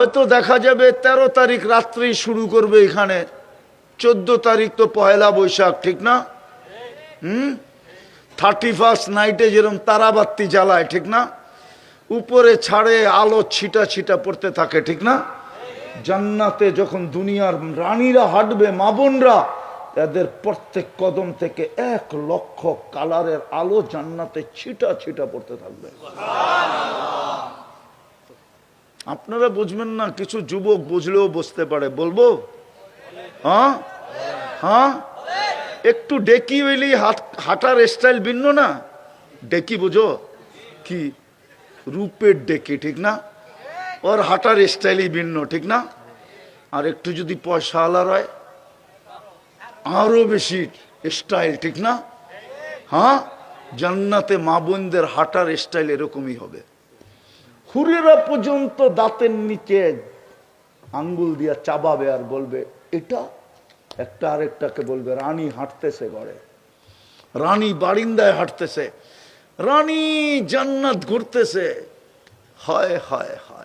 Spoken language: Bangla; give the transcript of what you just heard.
হয়তো দেখা যাবে 13 তারিখ রাত্রেই শুরু করবে এখানে, 14 তারিখ তো পয়লা বৈশাখ, ঠিক না? 31st নাইটে যেরকম তারাবাতি জ্বালায়, ঠিক না? উপরে ছাড়ে আলো ছিটা ছিটা পড়তে থাকে, ঠিক না? জান্নাতে যখন দুনিয়ার রানীরা হাঁটবে, মা বোনরা, তাদের প্রত্যেক কদম থেকে 1 লক্ষ কালারের আলো জান্নাতে ছিটা ছিটা পড়তে থাকবে। আপনারা বুঝবেন না, কিছু যুবক বুঝলেও বুঝতে পারে। বলবো? হ্যাঁ হ্যাঁ, একটু ডেকি হইলেই হাঁটার স্টাইল ভিন্ন না? ডেকি বুঝো কি? রূপের ডেকি, ঠিক না? ওর হাঁটার স্টাইলই ভিন্ন, ঠিক না? আর একটু যদি পয়সা আলার হয়, আরো বেশি স্টাইল, ঠিক না? হ্যাঁ, জান্নাতে মা বোনদের হাঁটার স্টাইল এরকমই হবে। হুরেরা পর্যন্ত দাঁতের নিচে আঙ্গুল দিয়া চাবাবে আর বলবে এটা, একটা আরেকটাকে বলবে রানী হাঁটতেছে ঘরে, রানী বারিন্দায় হাঁটতেছে, রানী জান্নাত ঘুরতেছে। হায় হায় হায়।